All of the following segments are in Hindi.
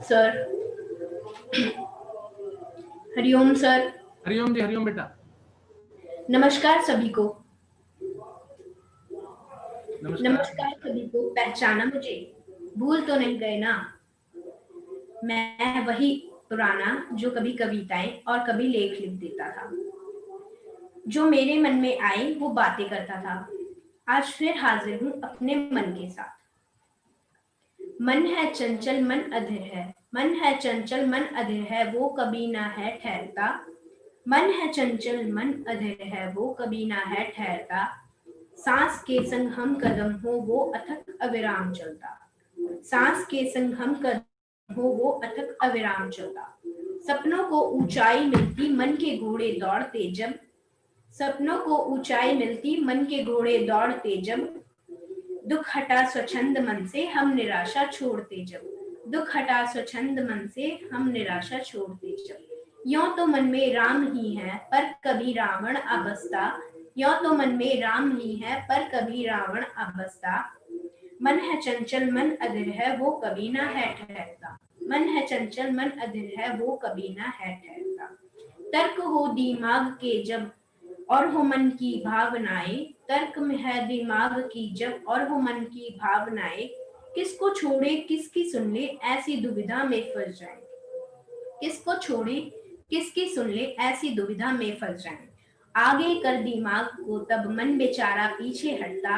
सर। हरिओम सर। हरिओम जी, हरिओम बेटा। नमस्कार सभी को। नमस्कार सभी को। पहचाना मुझे? भूल तो नहीं गए ना? मैं वही पुराना जो कभी कविताएं और कभी लेख लिख देता था, जो मेरे मन में आई वो बातें करता था। आज फिर हाजिर हूँ अपने मन के साथ। मन है चंचल मन अधीर है, मन है चंचल मन अधीर है, वो कभी ना है ठहरता। मन है चंचल मन अधीर है, वो कभी ना है ठहरता। सांस के संग हम कदम हो वो अथक अविराम चलता। सांस के संग हम कदम हो वो अथक अविराम चलता। सपनों को ऊंचाई मिलती मन के घोड़े दौड़ते जब। सपनों को ऊंचाई मिलती मन के घोड़े दौड़ते जब। दुख हटा स्वच्छंद मन से हम निराशा छोड़ते जब। दुख हटा स्वच्छंद मन से हम निराशा छोड़ते जब। यों तो मन में राम ही है पर कभी रावण अबसता। यों तो मन में राम ही है पर कभी रावण अबसता। मन है चंचल मन अधीर है वो कभी ना है ठहरता। मन है चंचल मन अधीर है वो कभी ना है ठहरता। तर्क हो दिमाग के जब और हो मन की भावनाएं। तर्क में है दिमाग की जब और हो मन की भावनाएं। किसको छोड़े किसकी सुन ले ऐसी दुविधा में फंस जाए। किसको छोड़े किसकी सुन ले ऐसी दुविधा में फंस जाए। आगे कर दिमाग को तब मन बेचारा पीछे हटता।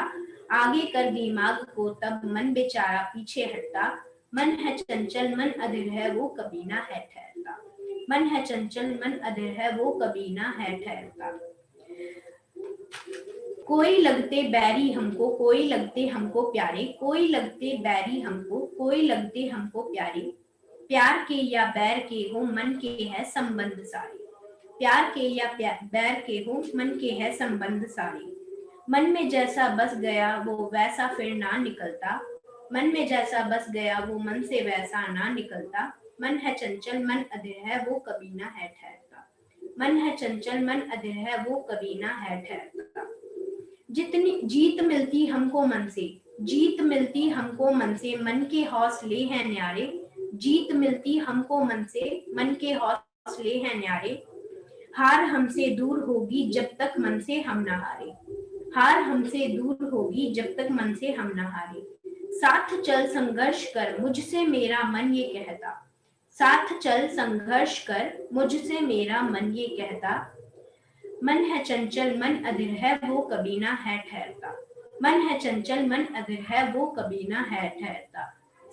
आगे कर दिमाग को तब मन बेचारा पीछे हटता। मन है चंचल मन अधीर है वो कभी ना है ठहरता। मन है चंचल मन अधीर है वो कभी ना है ठहरता। कोई लगते बैरी हमको कोई लगते हमको प्यारे। कोई लगते बैरी हमको कोई लगते हमको प्यारे। प्यार के या बैर के हो मन के है संबंध सारे। प्यार के या बैर के हो मन के है संबंध सारे। मन में जैसा बस गया वो वैसा फिर ना निकलता। मन में जैसा बस गया वो मन से वैसा ना निकलता। मन है चंचल मन अधीर है वो कभी ना है ठहरता। मन है चंचल मन अधीर है वो कभी ना है ठहरता। जितनी जीत मिलती हमको मन से, जीत मिलती हमको मन से, मन के हौसले हैं न्यारे। जीत मिलती हमको मन से, मन के हौसले हैं न्यारे। हार हमसे दूर होगी जब तक मन से हम न हारे। हार हमसे दूर होगी जब तक मन से हम न हारे। साथ चल संघर्ष कर मुझसे मेरा मन ये कहता। साथ चल संघर्ष कर मुझसे मेरा मन ये कहता। मन है चंचल मन अधीर है वो कभी ना है ठहरता। मन है चंचल मन अधीर है वो कभी ना है ठहरता।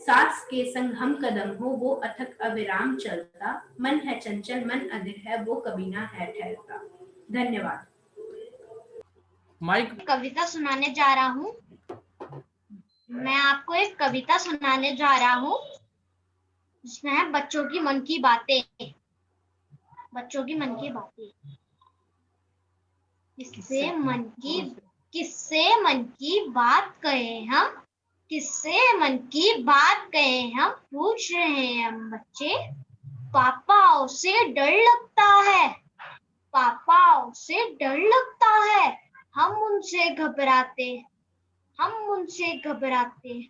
सांस के संग हम कदम हो वो अथक अविराम चलता। मन है चंचल मन अधीर है वो कभी ना है ठहरता। धन्यवाद। माइक। कविता सुनाने जा रहा हूँ। मैं आपको एक कविता सुनाने जा रहा हूँ जिसमें है बच्चों की मन की बातें। बच्चों की मन की बातें। किससे मन की बात कहे हम, किससे मन की बात कहे हम, पूछ रहे हैं हम बच्चे। पापा से डर लगता है, पापा से डर लगता है, हम उनसे घबराते, हम उनसे घबराते।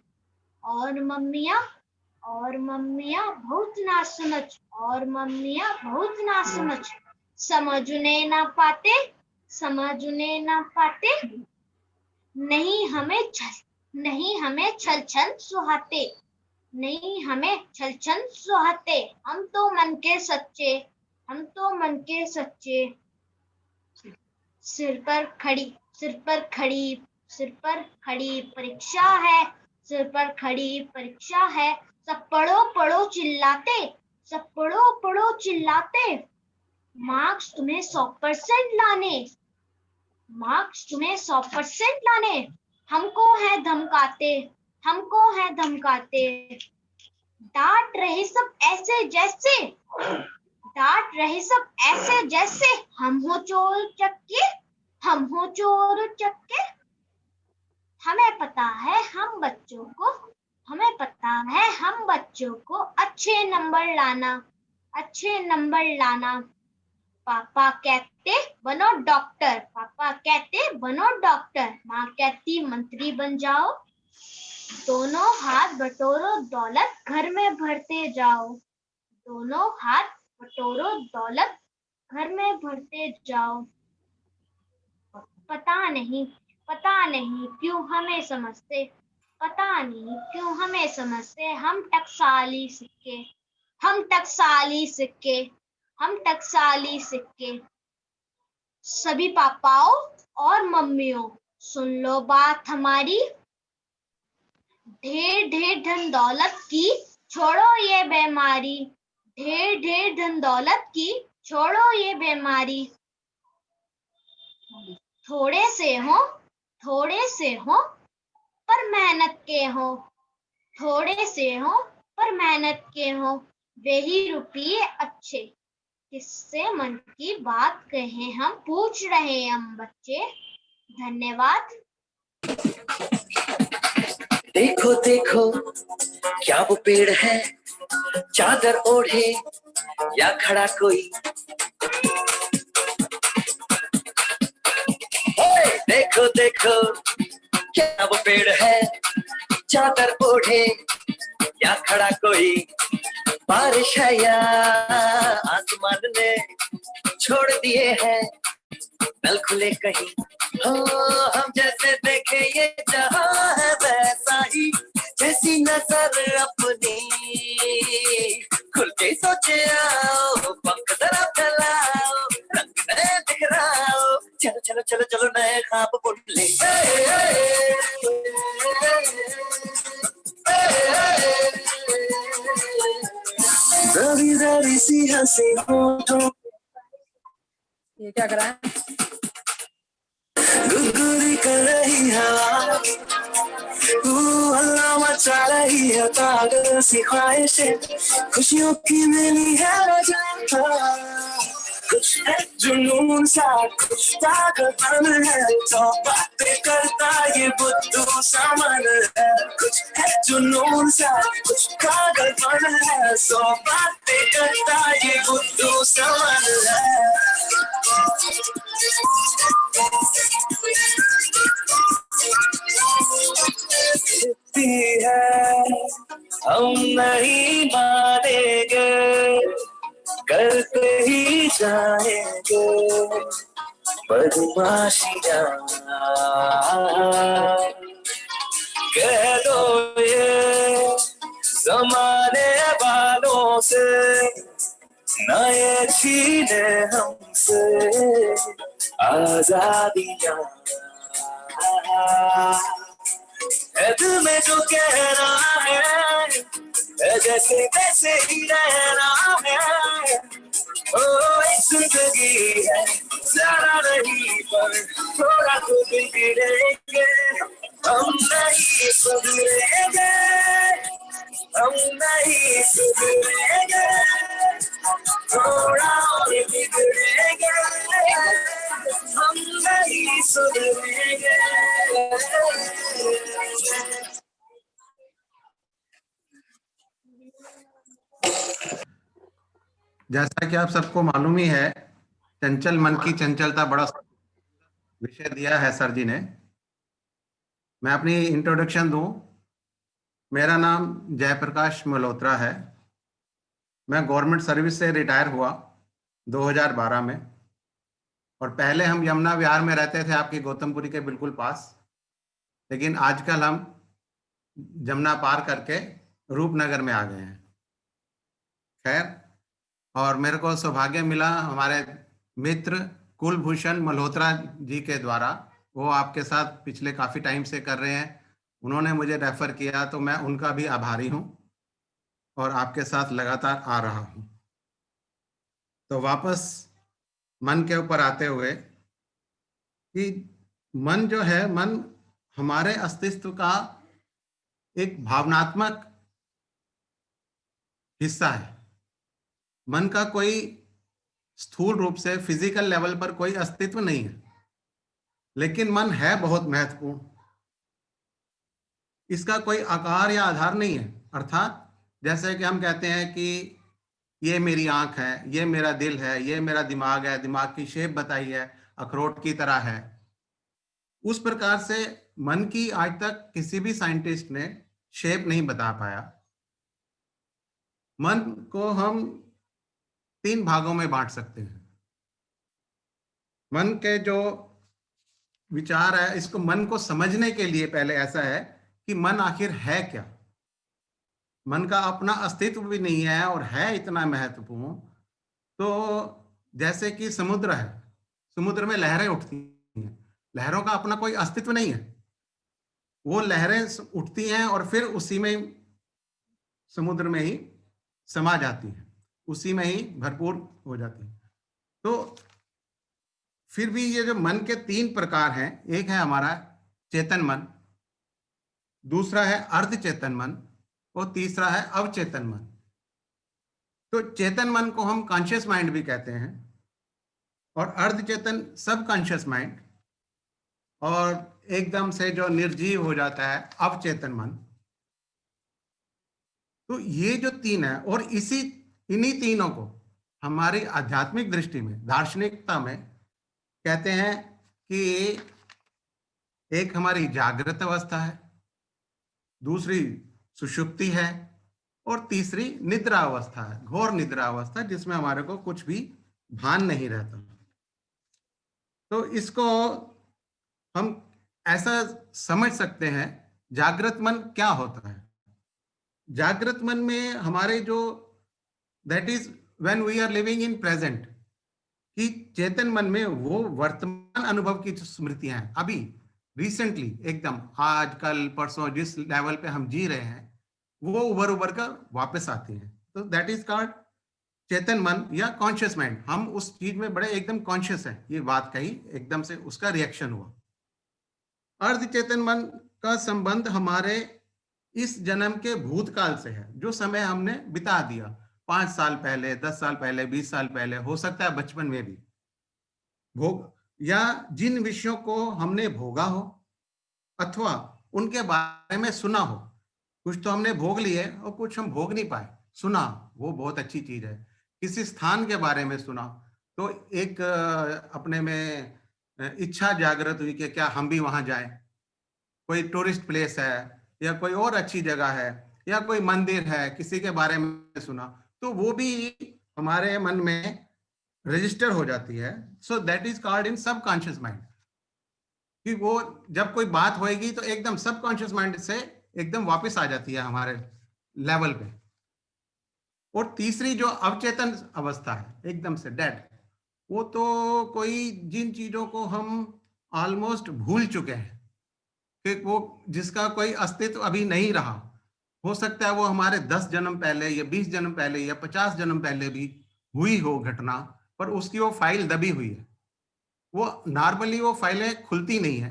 और मम्मियाँ बहुत नासमझ, और मम्मियाँ बहुत नासमझ, समझ उन्हें ना पाते, समझ उन्हें ना पाते। नहीं हमें छल छल सुहाते, नहीं हमें छल छल सुहाते। हम तो मन के सच्चे, हम तो मन के सच्चे। सिर पर खड़ी परीक्षा है, सिर पर खड़ी परीक्षा है। सब पढ़ो पढ़ो चिल्लाते, सब पढ़ो पढ़ो चिल्लाते। मार्क्स तुम्हें 100% लाने, मार्क्स तुम्हें 100% लाने। हमको है धमकाते, हमको है धमकाते। डांट रहे सब ऐसे जैसे, डांट रहे सब ऐसे जैसे हम हो चोर चक्के, हम हो चोर चक्के। हमें पता है हम बच्चों को, हमें पता है हम बच्चों को अच्छे नंबर लाना, अच्छे नंबर लाना। पापा कहते बनो डॉक्टर, पापा कहते बनो डॉक्टर। माँ कहती मंत्री बन जाओ। दोनों हाथ बटोरो दौलत घर में भरते जाओ, दोनों हाथ बटोरो दौलत घर में भरते जाओ। पता नहीं क्यों हमें समझते, पता नहीं क्यों हमें समझते। हम टकसाली सिक्के, हम टकसाली सिक्के, हम टकसाली सिक्के। सभी पापाओं और मम्मियों सुन लो बात हमारी। ढेर ढेर धन दौलत की छोड़ो ये बीमारी, ढेर ढेर धन दौलत की छोड़ो ये बीमारी। थोड़े से हो पर मेहनत के हो, थोड़े से हो पर मेहनत के हो। वे ही रुपये अच्छे, किससे मन की बात कहें हम, पूछ रहे हम बच्चे। धन्यवाद। देखो देखो क्या वो पेड़ है, चादर ओढ़े या खड़ा कोई। देखो देखो क्या वो पेड़ है, चादर ओढ़े या खड़ा कोई। बारिश है या आसमान ने छोड़ दिए हैं नल खुले कहीं। हो हम जैसे देखे ये जहां है वैसा ही, जैसी नजर अपनी खुल के सोचे आओ। पंख जरा फैलाओ, रंग नए दिखराओ। चलो चलो चलो चलो नए ख्वाब बुन ले। जरी जरी सी हंसी होठों, ये क्या करा है? गुदगुदी कर रही हवा, हल्ला मचा रही है पागल सी ख्वाहिशें। खुशियों की मिली है वजह, कुछ है जुनून सा, कुछ पागलपन है। तो बातें करता ये बुद्धू सामान है। कुछ है जुनून सा, कुछ पागलपन है। सो बातें करता ये बुद्धू सामान है। है हम नहीं मानेंगे, करते ही जाएंगे बदमाशियां। कह दो ये जमाने वालों से, न ये छीने हमसे आजादियां है दिल में जो कहना है जैसे तैसे ही रहना है। ओ एक जिंदगी है ज्यादा नहीं पर थोड़ा तो बिगड़ेंगे, हम नहीं सुधरेंगे, हम नहीं सुधरेंगे, थोड़ा और बिगड़ेंगे, हम नहीं सुधरेंगे। जैसा कि आप सबको मालूम ही है, चंचल मन की चंचलता बड़ा विषय दिया है सर जी ने। मैं अपनी इंट्रोडक्शन दूं। मेरा नाम जयप्रकाश मल्होत्रा है। मैं गवर्नमेंट सर्विस से रिटायर हुआ 2012 में, और पहले हम यमुना विहार में रहते थे, आपकी गौतमपुरी के बिल्कुल पास। लेकिन आजकल हम जमुना पार करके रूपनगर में आ गए हैं। खैर, और मेरे को सौभाग्य मिला हमारे मित्र कुलभूषण मल्होत्रा जी के द्वारा, वो आपके साथ पिछले काफ़ी टाइम से कर रहे हैं, उन्होंने मुझे रेफ़र किया, तो मैं उनका भी आभारी हूँ और आपके साथ लगातार आ रहा हूँ। तो वापस मन के ऊपर आते हुए, कि मन जो है, मन हमारे अस्तित्व का एक भावनात्मक हिस्सा है। मन का कोई स्थूल रूप से फिजिकल लेवल पर कोई अस्तित्व नहीं है, लेकिन मन है बहुत महत्वपूर्ण। इसका कोई आकार या आधार नहीं है। अर्थात जैसे कि हम कहते हैं कि ये मेरी आंख है, ये मेरा दिल है, ये मेरा दिमाग है, दिमाग की शेप बताई है, अखरोट की तरह है। उस प्रकार से मन की आज तक किसी भी साइंटिस्ट ने शेप नहीं बता पाया। मन को हम 3 भागों में बांट सकते हैं। मन के जो विचार है, इसको मन को समझने के लिए पहले ऐसा है कि मन आखिर है क्या। मन का अपना अस्तित्व भी नहीं है और है इतना महत्वपूर्ण। तो जैसे कि समुद्र है, समुद्र में लहरें उठती हैं, लहरों का अपना कोई अस्तित्व नहीं है। वो लहरें उठती हैं और फिर उसी में समुद्र में ही समा जाती हैं, उसी में ही भरपूर हो जाती हैं। तो फिर भी ये जो मन के 3 प्रकार हैं, एक है हमारा चेतन मन, दूसरा है अर्ध चेतन मन, और तीसरा है अवचेतन मन। तो चेतन मन को हम कॉन्शियस माइंड भी कहते हैं, और अर्ध चेतन सब कॉन्शियस माइंड, और एकदम से जो निर्जीव हो जाता है अवचेतन मन। तो ये जो 3 है, और इन्हीं तीनों को हमारी आध्यात्मिक दृष्टि में, दार्शनिकता में कहते हैं कि एक हमारी जागृत अवस्था है, दूसरी सुषुप्ति है, और तीसरी निद्रा अवस्था है, घोर निद्रा अवस्था, जिसमें हमारे को कुछ भी भान नहीं रहता। तो इसको हम ऐसा समझ सकते हैं, जागृत मन क्या होता है। जागृत मन में हमारे जो that is when we are living in present, कि चेतन मन में वो वर्तमान अनुभव की जो स्मृतियां हैं, अभी रिसेंटली एकदम आज कल परसों जिस लेवल पे हम जी रहे हैं, वो उभर कर वापस आती हैं। तो दैट इज कॉल्ड चेतन मन या कॉन्शियस माइंड। हम उस चीज में बड़े एकदम कॉन्शियस है, ये बात कही, एकदम से उसका रिएक्शन हुआ। अर्ध चेतन मन का संबंध हमारे इस जन्म के भूतकाल से है, जो समय हमने बिता दिया 5 साल पहले, 10 साल पहले, 20 साल पहले, हो सकता है बचपन में भी भोग, या जिन विषयों को हमने भोगा हो अथवा उनके बारे में सुना हो। कुछ तो हमने भोग लिए और कुछ हम भोग नहीं पाए, सुना, वो बहुत अच्छी चीज है। किसी स्थान के बारे में सुना तो एक अपने में इच्छा जागृत हुई कि क्या हम भी वहां जाएं। कोई टूरिस्ट प्लेस है या कोई और अच्छी जगह है या कोई मंदिर है, किसी के बारे में सुना, तो वो भी हमारे मन में रजिस्टर हो जाती है। So that is called in subconscious mind, कि वो जब कोई बात होएगी तो एकदम सबकॉन्शियस माइंड से एकदम वापस आ जाती है हमारे लेवल पे। और तीसरी जो अवचेतन अवस्था है, एकदम से डेड, वो तो कोई जिन चीजों को हम ऑलमोस्ट भूल चुके हैं, कि वो जिसका कोई अस्तित्व अभी नहीं रहा, हो सकता है वो हमारे 10 जन्म पहले या 20 जन्म पहले या 50 जन्म पहले भी हुई हो घटना, पर उसकी वो फाइल दबी हुई है। वो नॉर्मली वो फाइलें खुलती नहीं है,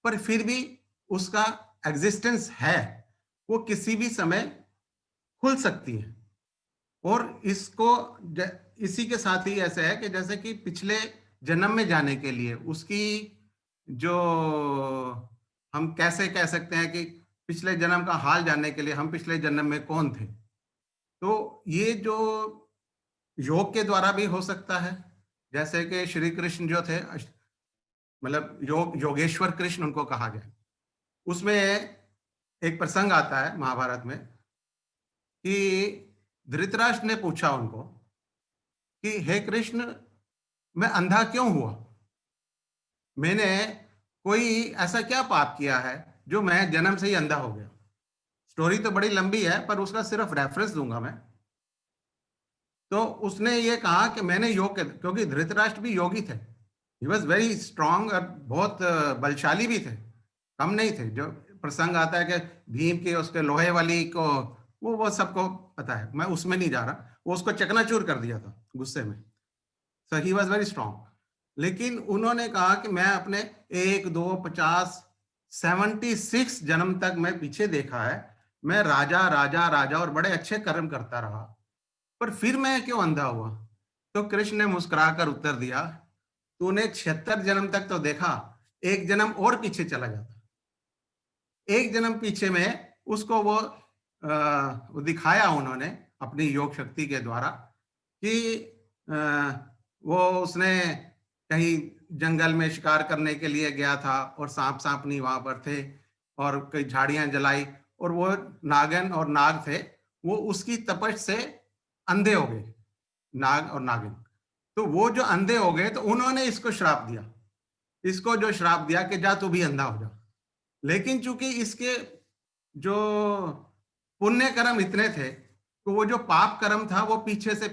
पर फिर भी उसका एग्जिस्टेंस है, वो किसी भी समय खुल सकती है। और इसी के साथ ही ऐसा है कि जैसे कि पिछले जन्म में जाने के लिए उसकी जो, हम कैसे कह सकते हैं कि पिछले जन्म का हाल जानने के लिए हम पिछले जन्म में कौन थे, तो ये जो योग के द्वारा भी हो सकता है। जैसे कि श्री कृष्ण जो थे, मतलब योगेश्वर कृष्ण उनको कहा गया। उसमें एक प्रसंग आता है महाभारत में कि धृतराष्ट्र ने पूछा उनको कि हे कृष्ण, मैं अंधा क्यों हुआ? मैंने कोई ऐसा क्या पाप किया है जो मैं जन्म से ही अंधा हो गया? स्टोरी तो बड़ी लंबी है, पर उसका सिर्फ रेफरेंस दूंगा मैं। तो उसने ये कहा कि मैंने योग के, क्योंकि धृतराष्ट्र भी योगी थे, ही वॉज वेरी स्ट्रांग और बहुत बलशाली भी थे, कम नहीं थे। जो प्रसंग आता है कि भीम के उसके लोहे वाली को, वो सबको पता है, मैं उसमें नहीं जा रहा। वो उसको चकनाचूर कर दिया था गुस्से में। सो ही वॉज वेरी स्ट्रांग। लेकिन उन्होंने कहा कि मैं अपने 1, 2, 50, 76 जन्म तक मैं पीछे देखा है, मैं राजा राजा राजा और बड़े अच्छे कर्म करता रहा, पर फिर मैं क्यों अंधा हुआ? तो कृष्ण ने मुस्कुराकर उत्तर दिया, तूने 76 जन्म तक तो देखा, एक जन्म और पीछे चला जाता। एक जन्म पीछे में उसको वो दिखाया उन्होंने अपनी योग शक्ति के द्वारा कि वो उसने कहीं जंगल में शिकार करने के लिए गया था और सांप नहीं वहां पर थे, और कई झाड़ियां जलाई, और वो नागन और नाग थे, वो उसकी तपश से अंधे हो गए, नाग और नागिन। तो वो जो अंधे हो गए, तो उन्होंने इसको श्राप दिया, इसको जो श्राप दिया कि जा तू भी अंधा हो जा। लेकिन चूंकि इसके जो पुण्य कर्म इतने थे, तो वो जो पाप कर्म था वो पीछे से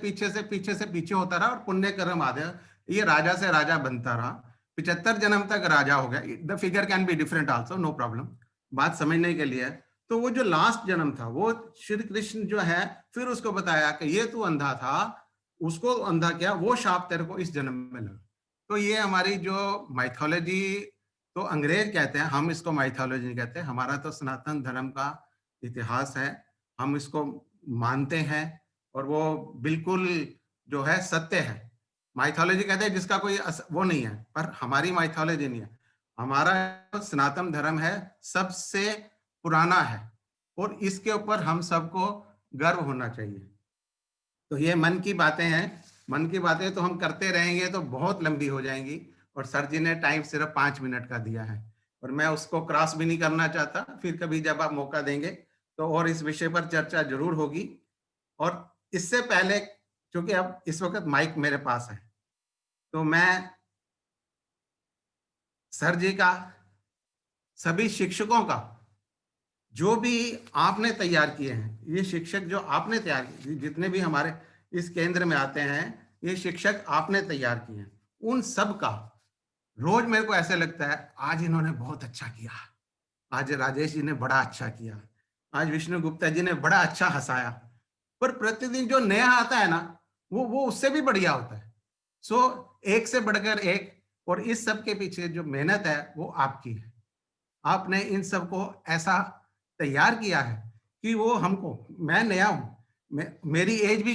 होता रहा, और पुण्य कर्म आदि ये राजा से राजा बनता रहा, 75 जन्म तक राजा हो गया। The figure can be different also, no problem, बात समझने के लिए। तो वो जो लास्ट जन्म था, वो श्री कृष्ण जो है फिर उसको बताया कि ये तू अंधा था, उसको अंधा किया, वो शाप तेरे को इस जन्म में लगा। तो ये हमारी जो माइथोलॉजी, तो अंग्रेज कहते हैं, हम इसको माइथोलॉजी कहते हैं, हमारा तो सनातन धर्म का इतिहास है, हम इसको मानते हैं, और वो बिल्कुल जो है सत्य है। माइथोलॉजी कहते हैं जिसका कोई वो नहीं है, पर हमारी माइथोलॉजी नहीं है। हमारा सनातन धर्म है, सबसे पुराना है, और इसके ऊपर हम सबको गर्व होना चाहिए। तो ये मन की बातें हैं, मन की बातें तो हम करते रहेंगे तो बहुत लंबी हो जाएंगी, और सर जी ने टाइम सिर्फ 5 मिनट का दिया है, और मैं उसको क्रॉस भी नहीं करना चाहता। फिर कभी जब आप मौका देंगे तो और इस विषय पर चर्चा जरूर होगी। और इससे पहले, क्योंकि अब इस वक्त माइक मेरे पास है, तो मैं सर जी का, सभी शिक्षकों का, जो भी आपने तैयार किए हैं, ये शिक्षक जो आपने तैयार किए, जितने भी हमारे इस केंद्र में आते हैं, ये शिक्षक आपने तैयार किए हैं, उन सब का रोज मेरे को ऐसे लगता है आज इन्होंने बहुत अच्छा किया, आज राजेश जी ने बड़ा अच्छा किया, आज विष्णु गुप्ता जी ने बड़ा अच्छा हंसाया। पर प्रतिदिन जो नया आता है ना, वो उससे भी बढ़िया होता है। सो एक से बढ़कर एक, और इस सब के पीछे जो मेहनत है वो आपकी है। आपने इन सबको ऐसा तैयार किया है कि वो हमको, मैं नया हूं, मेरी एज भी,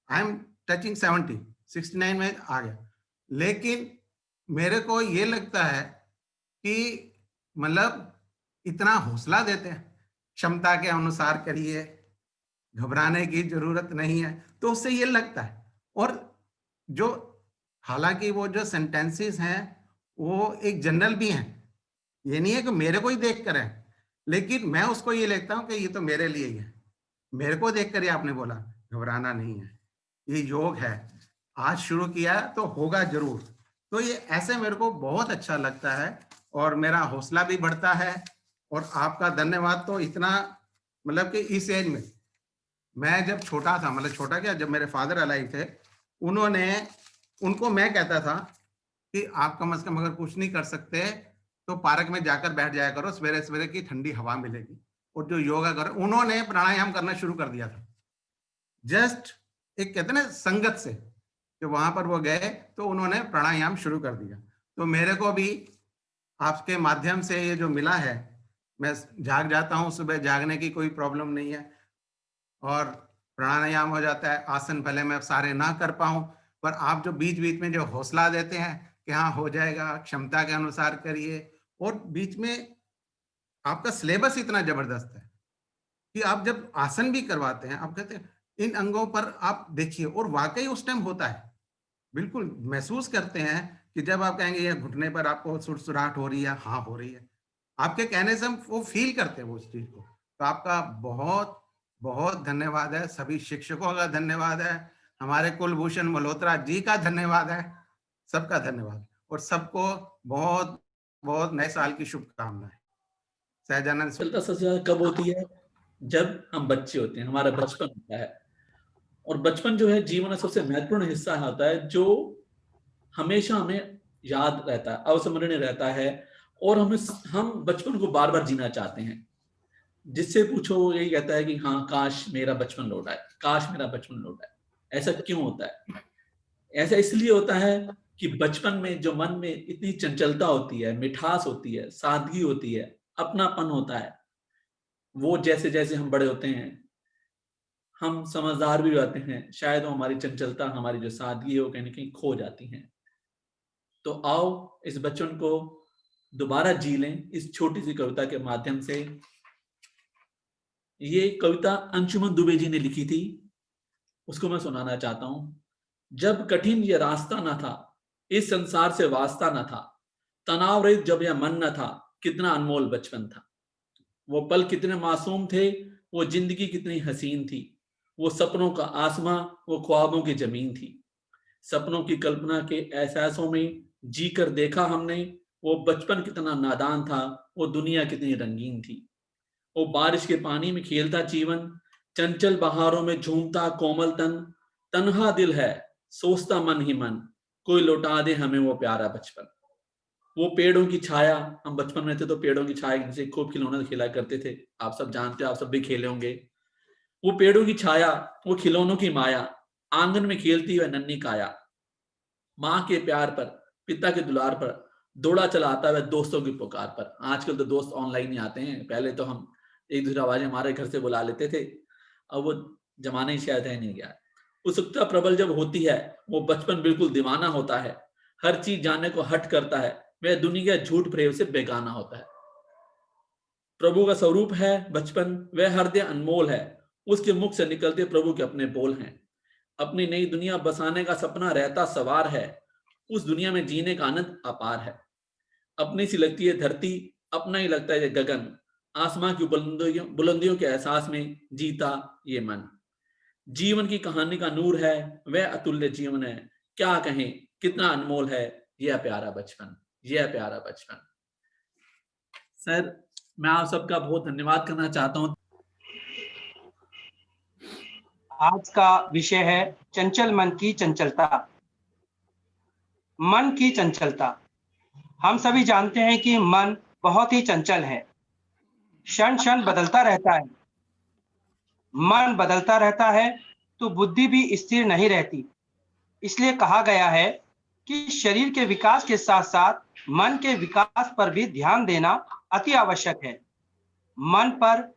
आई एम टचिंग 69 में आ गया, लेकिन मेरे को ये लगता है कि मतलब इतना हौसला देते हैं, क्षमता के अनुसार करिए, घबराने की जरूरत नहीं है, तो उससे ये लगता है। और जो, हालांकि वो जो सेंटेंसेस हैं वो एक जनरल भी हैं, ये नहीं है कि मेरे को ही देख कर है, लेकिन मैं उसको ये लेता हूं कि ये तो मेरे लिए ही है, मेरे को देख कर ही आपने बोला, घबराना नहीं है, ये योग है, आज शुरू किया तो होगा जरूर। तो ये ऐसे मेरे को बहुत अच्छा लगता है, और मेरा हौसला भी बढ़ता है। और आपका धन्यवाद। तो इतना, मतलब कि इस एज में, मैं जब छोटा था, मतलब छोटा क्या, जब मेरे फादर अलाइव थे, उन्होंने उनको मैं कहता था कि आप कम से कम अगर कुछ नहीं कर सकते तो पार्क में जाकर बैठ जाया करो, सवेरे सवेरे की ठंडी हवा मिलेगी। और जो योगा करो, उन्होंने प्राणायाम करना शुरू कर दिया था, जस्ट एक कहते ना संगत से, कि वहां पर वो गए तो उन्होंने प्राणायाम शुरू कर दिया। तो मेरे को भी आपके माध्यम से ये जो मिला है, मैं जाग जाता हूँ, सुबह जागने की कोई प्रॉब्लम नहीं है और प्राणायाम हो जाता है। आसन भले मैं सारे ना कर पाऊं, पर आप जो बीच बीच में जो हौसला देते हैं कि हाँ हो जाएगा, क्षमता के अनुसार करिए, और बीच में आपका सिलेबस इतना जबरदस्त है कि आप जब आसन भी करवाते हैं, आप कहते हैं इन अंगों पर आप देखिए, और वाकई उस टाइम होता है, बिल्कुल महसूस करते हैं कि जब आप कहेंगे ये घुटने पर आपको सुरसुराहट हो रही है, हाँ हो रही है, आपके कहने से हम वो फील करते हैं वो उस चीज को। तो आपका बहुत बहुत धन्यवाद है, सभी शिक्षकों का धन्यवाद है, हमारे कुलभूषण मल्होत्रा जी का धन्यवाद है, सबका धन्यवाद, और सबको बहुत बहुत नए साल की शुभकामनाएं। सहजानंद चलता सबसे ज्यादा कब होती है? जब हम बच्चे होते हैं, हमारा बचपन होता है। और बचपन जो है जीवन का सबसे महत्वपूर्ण हिस्सा होता है, जो हमेशा हमें याद रहता है, अवस्मरणीय रहता है, और हम बचपन को बार बार जीना चाहते हैं। जिससे पूछो यही कहता है कि हाँ काश मेरा बचपन लौट आए, काश मेरा बचपन लौट आए। ऐसा क्यों होता है? ऐसा इसलिए होता है कि बचपन में जो मन में इतनी चंचलता होती है, मिठास होती है, सादगी होती है, अपनापन होता है, वो जैसे जैसे हम बड़े होते हैं, हम समझदार भी रहते हैं, शायद वो हमारी चंचलता, हमारी जो सादगी है वो कहीं ना कहीं खो जाती है। तो आओ इस बचपन को दोबारा जी लें इस छोटी सी कविता के माध्यम से। ये कविता अंशुमन दुबे जी ने लिखी थी, उसको मैं सुनाना चाहता हूं। जब कठिन ये रास्ता न था, इस संसार से वास्ता न था, तनाव रहित जब यह मन न था, कितना अनमोल बचपन था। वो पल कितने मासूम थे, वो जिंदगी कितनी हसीन थी, वो सपनों का आसमां, वो ख्वाबों की जमीन थी। सपनों की कल्पना के एहसासों में जी कर देखा हमने, वो बचपन कितना नादान था, वो दुनिया कितनी रंगीन थी। वो बारिश के पानी में खेलता जीवन, चंचल बहारों में झूमता कोमल तन, तन्हा दिल है सोचता मन ही मन, कोई लौटा दे हमें वो प्यारा बचपन। वो पेड़ों की छाया, हम बचपन में थे तो पेड़ों की छाया से खूब खिलौने खेला करते थे, आप सब जानते हो, आप सब भी खेले होंगे। वो पेड़ों की छाया, वो खिलौनों की माया, आंगन में खेलती हुई नन्ही काया, माँ के प्यार पर, पिता के दुलार पर, दौड़ा चला आता है दोस्तों की पुकार पर। आजकल तो दोस्त ऑनलाइन ही आते हैं, पहले तो हम एक दूसरे आवाज हमारे घर से बुला लेते थे, अब वो जमाना ही शायद है नहीं गया। उत्सुकता प्रबल जब होती है, वो बचपन बिल्कुल दीवाना होता है, हर चीज जानने को हट करता है, वह दुनिया के झूठ प्रेम से बेगाना होता है। प्रभु का स्वरूप है बचपन, वह हृदय अनमोल है, उसके मुख से निकलते प्रभु के अपने बोल हैं। अपनी नई दुनिया बसाने का सपना रहता सवार है, उस दुनिया में जीने का आनंद अपार है। अपनी सी लगती है धरती, अपना ही लगता है गगन, आसमां की बुलंदियों के एहसास में जीता ये मन। जीवन की कहानी का नूर है, वह अतुल्य जीवन है, क्या कहें कितना अनमोल है यह प्यारा बचपन, यह प्यारा बचपन। सर मैं आप सबका बहुत धन्यवाद करना चाहता हूँ। आज का विषय है चंचल मन की चंचलता। मन की चंचलता, हम सभी जानते हैं कि मन बहुत ही चंचल है, क्षण क्षण बदलता रहता है। मन बदलता रहता है तो बुद्धि भी स्थिर नहीं रहती। इसलिए कहा गया है कि शरीर के विकास के साथ साथ मन के विकास पर भी ध्यान देना अति आवश्यक है। मन पर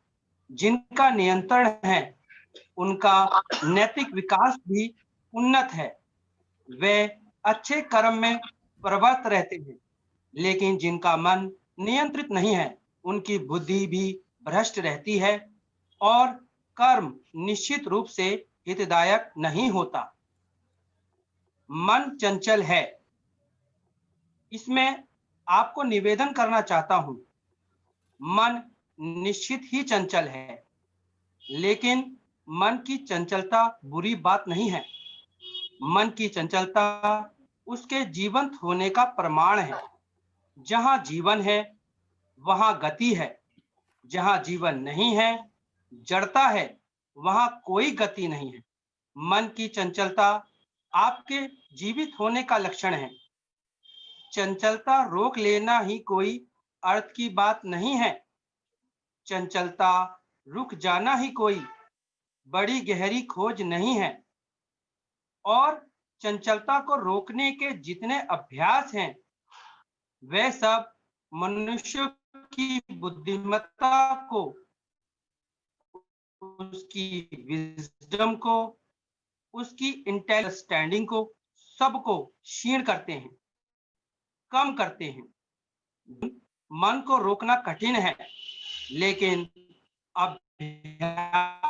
जिनका नियंत्रण है उनका नैतिक विकास भी उन्नत है, वे अच्छे कर्म में प्रवृत्त रहते हैं। लेकिन जिनका मन नियंत्रित नहीं है उनकी बुद्धि भी भ्रष्ट रहती है और कर्म निश्चित रूप से हितदायक नहीं होता। मन चंचल है, इसमें आपको निवेदन करना चाहता हूं। मन निश्चित ही चंचल है, लेकिन मन की चंचलता बुरी बात नहीं है। मन की चंचलता उसके जीवंत होने का प्रमाण है। जहां जीवन है वहां गति है, जहां जीवन नहीं है, जड़ता है, वहां कोई गति नहीं है। मन की चंचलता आपके जीवित होने का लक्षण है। चंचलता रोक लेना ही कोई अर्थ की बात नहीं है। चंचलता रुक जाना ही कोई बड़ी गहरी खोज नहीं है। और चंचलता को रोकने के जितने अभ्यास हैं वे सब मनुष्य की बुद्धिमत्ता को, उसकी विजडम को, उसकी इंटेलिजेंस को, सबको क्षीण करते हैं, कम करते हैं। मन को रोकना कठिन है, लेकिन अभ्यास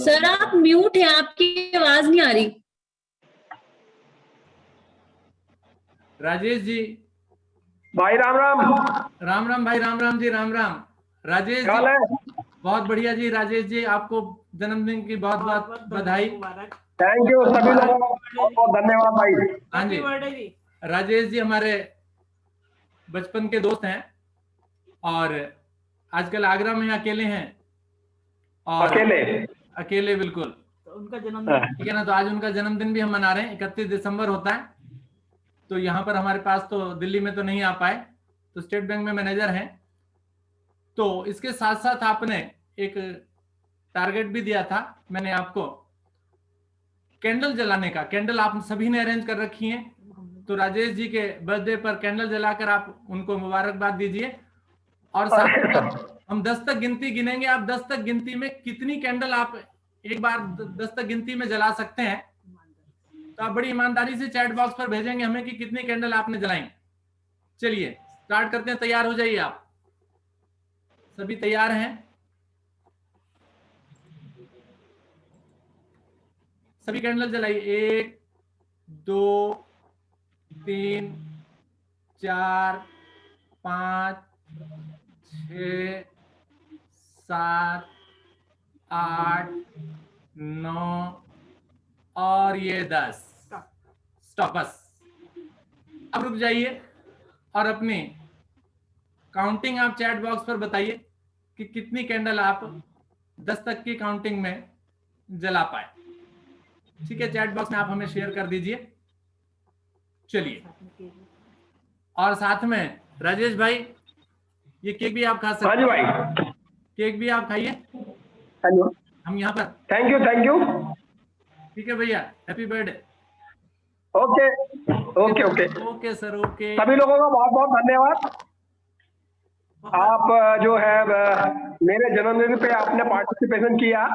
सर आप म्यूट है, आपकी आवाज नहीं आ रही। राजेश जी भाई राम राम। राम राम भाई, राम राम जी, राम राम। राजेश क्या हाल जी है? बहुत बढ़िया जी। राजेश जी आपको जन्मदिन की बहुत बहुत बधाई। थैंक यू सभी लोगों को बहुत बहुत धन्यवाद भाई। हाँ जी, राजेश जी हमारे बचपन के दोस्त हैं और आजकल आगरा में अकेले हैं। और अकेले बिल्कुल। तो उनका जन्मदिन ठीक है ना, तो आज उनका जन्मदिन भी हम मना रहे हैं। 31 दिसंबर होता है। तो यहाँ पर हमारे पास तो दिल्ली में तो नहीं आ पाए, तो स्टेट बैंक में मैनेजर हैं। तो इसके साथ साथ आपने एक टारगेट भी दिया था मैंने आपको, कैंडल जलाने का। कैंडल आप सभी ने अरेंज कर रखी है, तो राजेश जी के बर्थडे पर कैंडल जलाकर आप उनको मुबारकबाद दीजिए। और साथ में हम 10 तक गिनती गिनेंगे। आप 10 तक गिनती में कितनी कैंडल आप एक बार 10 तक गिनती में जला सकते हैं, तो आप बड़ी ईमानदारी से चैट बॉक्स पर भेजेंगे हमें कि कितनी कैंडल आपने जलाई। चलिए स्टार्ट करते हैं। तैयार हो जाइए आप। सभी तैयार हैं? सभी कैंडल जलाइए। 1 2 3 4 5 6 7 8 9 और ये 10। स्टॉप, बस। अब रुक जाइए और अपनी काउंटिंग आप चैट बॉक्स पर बताइए कि कितनी कैंडल आप 10 तक की काउंटिंग में जला पाए। ठीक है, चैट बॉक्स में आप हमें शेयर कर दीजिए। चलिए, और साथ में राजेश भाई ये केक भी आप खा सकते हैं। हाँ जी भाई, केक भी आप खाइए। हेलो, हम यहाँ पर। Thank you. ठीक है भैया, happy birthday. Okay okay okay okay sir, okay. सभी लोगों का बहुत बहुत धन्यवाद। आप जो है मेरे जन्मदिन पे आपने पार्टिसिपेशन किया,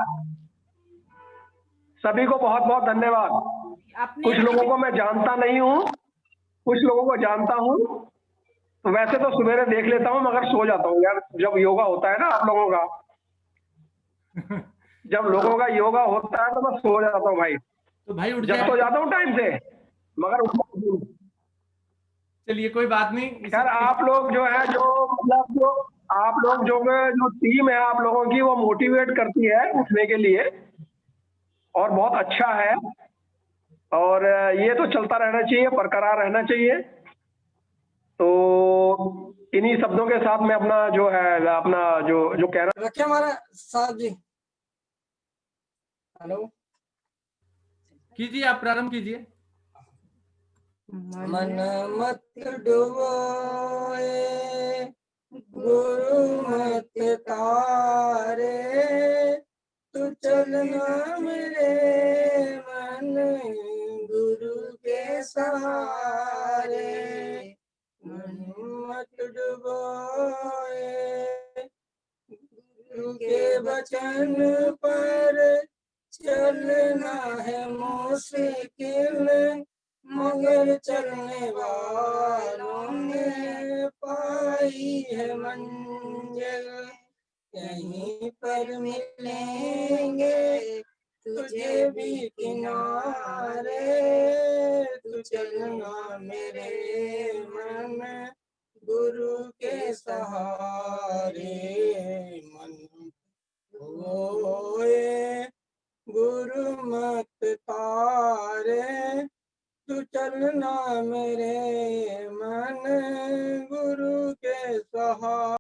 सभी को बहुत बहुत धन्यवाद। कुछ लोगों को मैं जानता नहीं हूँ, कुछ लोगों को जानता हूँ। तो वैसे तो सवेरे देख लेता हूँ मगर सो जाता हूँ यार, जब योगा होता है ना आप लोगों का, जब लोगों का योगा होता है तो मैं सो जाता हूँ भाई। तो भाई उठ जब तो जाता हूँ टाइम से, मगर उठता। चलिए कोई बात नहीं। यार आप लोग जो है, जो मतलब जो आप लोग जो टीम है आप लोगों की, वो मोटिवेट करती है उठने के लिए और बहुत अच्छा है। और ये तो चलता रहना चाहिए, बरकरार रहना चाहिए। तो इन्हीं शब्दों के साथ मैं अपना जो है अपना जो कह रहा रखे हमारा साहब जी। हेलो, कीजिए, आप प्रारंभ कीजिए। मन मत डुबोए गुरु मत तारे, तू चलना मेरे मन गुरु के सहारे। मन मत डुबोए, गुरु के वचन पर चलना है मुश्किल, मगर चलने वालों ने पाई है मंजिल। यहीं पर मिलेंगे तुझे भी किनारे, तू चलना मेरे मन गुरु के सहारे। मन होए गुरु मत तारे, तू चलना मेरे मन गुरु के सहारे।